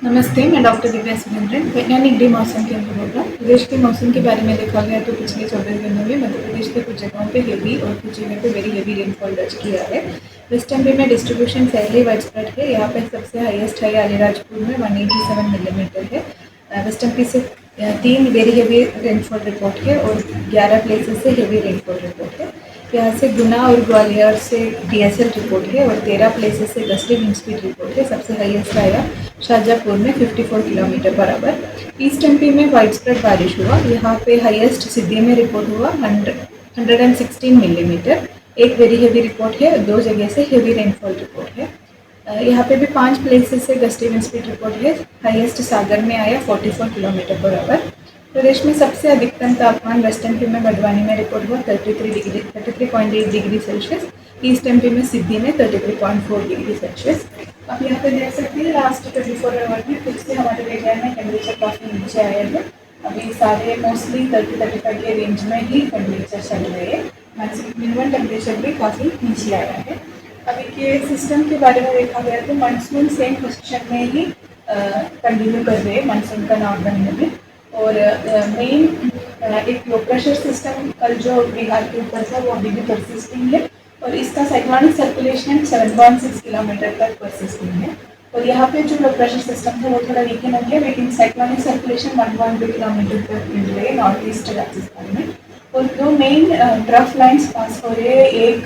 नमस्ते, मैं डॉक्टर दिव्या सुरेंद्रन, वैज्ञानिक डी मौसम केंद्र बोल रहा हूँ। प्रदेश के मौसम के बारे में देखा गया तो पिछले 24 घंटों में मध्य प्रदेश के कुछ जगहों पे हेवी और कुछ जगह पे वेरी हेवी रेनफॉल दर्ज किया है। वेस्टर्न बी में डिस्ट्रीब्यूशन फैरली वाइड स्प्रेड है। यहाँ पे सबसे हाईएस्ट है अलीराजपुर में 187 मिलीमीटर है। वेस्टर्न बी से 3 वेरी हेवी रेनफॉल रिपोर्ट है और 11 प्लेसेस से हेवी रेनफॉल रिपोर्ट है। यहाँ से गुना और ग्वालियर से DSL रिपोर्ट है और 13 प्लेसेस से गस्टी विंड स्पीड रिपोर्ट है। सबसे हाईएस्ट आया शाहजहाँपुर में 54 kilometre per hour. East MP में वाइड स्प्रेड बारिश हुआ। यहाँ पे हाईएस्ट सिद्धि में रिपोर्ट हुआ 116 मिलीमीटर। एक वेरी हेवी रिपोर्ट है, 2 जगह से हेवी रेनफॉल रिपोर्ट है। यहाँ पे भी 5 प्लेसेस से गस्टी विंड स्पीड रिपोर्ट है। हाईएस्ट सागर में आया 44 किलोमीटर पर आवर। प्रदेश में सबसे अधिकतम तापमान वेस्टर्न एमपी में बड़वानी में रिपोर्ट हुआ 33.8 डिग्री सेल्सियस। ईस्ट एमपी में सिद्धि में 33.4 डिग्री सेल्सियस। अब यहाँ पे देख सकते हैं लास्ट 24 आवर में फिर से हमारे एरिया में टेम्परेचर काफ़ी नीचे आया है। अभी सारे मोस्टली 30-35 के रेंज में ही टेम्परेचर चल रहे हैं। मिनिमम टेम्परेचर भी काफ़ी नीचे आया है। अभी के सिस्टम के बारे में देखा गया तो मानसून सेम पोजिशन में ही कंटिन्यू कर रहे हैं, मानसून का नॉर्दर्न में भी। और मेन एक लो प्रेशर सिस्टम कल जो बिहार के ऊपर था वो अभी भी परसिस्टिंग है और इसका साइक्लोनिक सर्कुलेशन 7.6 किलोमीटर तक परसिस्टिंग है। और यहाँ पे जो लो प्रेशर सिस्टम था वो थोड़ा वीकन हो गया, लेकिन साइक्लोनिक सर्कुलेशन 1.2 किलोमीटर तक मिल रही है नॉर्थ ईस्ट राजस्थान में। और 2 मेन ट्रफ लाइन्स पास हो रहे हैं। एक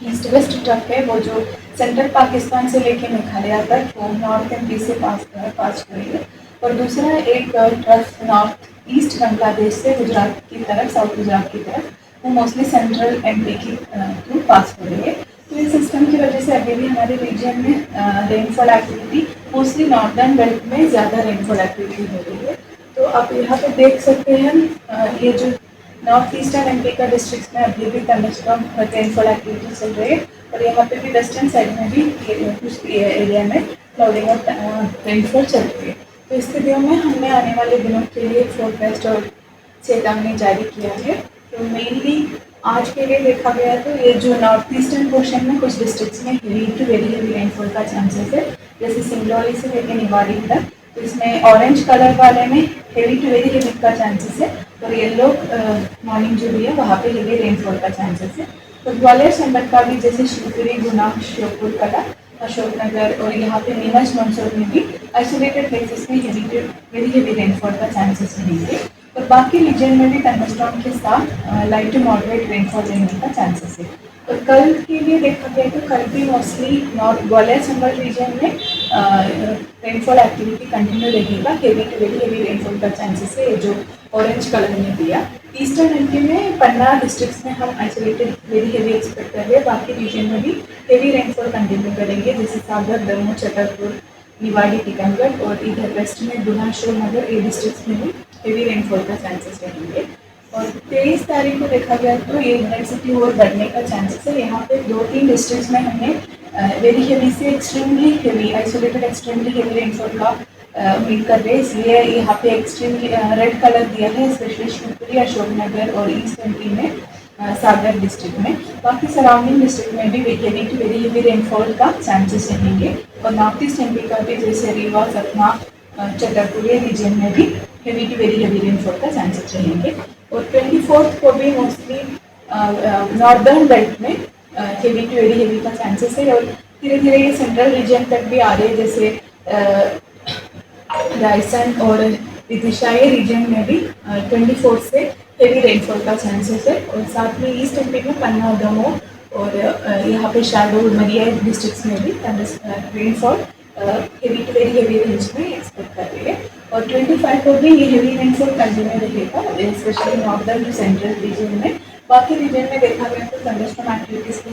ईस्ट वेस्ट ट्रफ है वो जो सेंट्रल पाकिस्तान से लेके मेघालय तक वो नॉर्थ एमपी से पास हो रही है। और दूसरा एक ट्रफ नॉर्थ ईस्ट बांग्लादेश से गुजरात की तरफ, साउथ गुजरात की तरफ, वो मोस्टली सेंट्रल एमपी की थ्रू पास हो रही है। तो इस सिस्टम की वजह से अभी भी हमारे रीजन में rainfall activity mostly northern belt में ज़्यादा रेनफॉल एक्टिविटी हो रही है। तो आप यहाँ पे देख सकते हैं ये जो नॉर्थ ईस्टर्न एमपी का डिस्ट्रिक्ट में अभी भी थंडरस्टॉर्म रेनफॉल एक्टिविटी चल रही है और यहाँ पे भी वेस्टर्न साइड में भी कुछ एरिया में क्लाउडिंग और रेनफॉल चल रही है। तो इस स्थितियों में हमने आने वाले दिनों के लिए फोरकास्ट और चेतावनी जारी किया है। तो मेनली आज के लिए देखा गया तो ये जो नॉर्थ ईस्टर्न पोर्शन में कुछ डिस्ट्रिक्ट्स में heavy to very heavy rainfall का चांसेस है, जैसे सिंगरौली से लेकर निवाड़ी तक। तो इसमें ऑरेंज कलर वाले में हेवी टू वेरी हेवी का चांसेस है और येलो मॉर्निंग जो भी है वहाँ पे हेवी रेनफॉल का चांसेस है। तो ग्वालियर संबल का भी जैसे शिवपुरी, गुना, श्योपुर कला, अशोकनगर और यहाँ पे नीमच मंदसौर में भी आइसोलेटेड प्लेसेस में वेरी हेवी रेनफॉल का चांसेस रहेंगे। और बाकी रीजन में भी थंडरस्टॉर्म के साथ लाइट टू मॉडरेट रेनफॉल रहने का चांसेस है। और कल के लिए देखा गया तो कल भी mostly north Gwalior Chambal region में रेनफॉल एक्टिविटी कंटिन्यू रहेगा। Heavy to very heavy rainfall का चांसेस है, ये जो ऑरेंज कलर में दिया। ईस्टर्न एमपी में 15 डिस्ट्रिक्ट्स में हम आइसोलेटेड वेरी हेवी एक्सपेक्ट कर रहे हैं। बाकी रीजन में भी हेवी रेनफॉल कंटिन्यू करेंगे, जैसे सागर, दमोह, छतरपुर, निवाड़ी, टीकमगढ़ और इधर वेस्ट में गुना, अशोकनगर, ये डिस्ट्रिक्ट्स में भी हेवी रेनफॉल का चांसेस रहेंगे। और 23 तारीख को देखा गया तो ये इंटेंसिटी और बढ़ने का चांसेस है। यहाँ पे 2-3 डिस्ट्रिक्ट्स में हमने वेरी हेवी से extremely heavy, isolated extremely heavy rainfall का उम्मीद कर रहे हैं, इसलिए यहाँ पे एक्सट्रीमली रेड कलर दिया है, स्पेशली शिवपुरी, अशोकनगर और ईस्ट एमपी में, सागर डिस्ट्रिक्ट में। बाकी सराउंडिंग डिस्ट्रिक्ट में भी heavy to very heavy rainfall का चांसेस रहेंगे। और नॉर्थ ईस्ट एमपी का भी जैसे रीवा, सतना, छतरपुर रीजन में भी heavy to very heavy rainfall का चांसेस रहेंगे। और 24 को भी मोस्टली नॉर्दर्न बेल्ट में हेवी टू वेरी हेवी का चांसेस है और धीरे धीरे ये सेंट्रल रीजन तक भी आ रहे हैं, जैसे रायसन और विदिशा ये रीजन में भी 24 से हेवी रेनफॉल का चांसेस है। और साथ में ईस्ट एमपी में पन्ना, दमोह और यहाँ पे शाहडोल, मरिया डिस्ट्रिक्ट्स में भी rainfall heavy to very heavy range में एक्सपेक्ट कर रही है। और 25 को भी ये हेवी रेनफॉल कंटिन्यू रहेगा, specially northern to central region में। बाकी रीजन में देखा गया तो थंडरस्टॉर्म एक्टिविटीज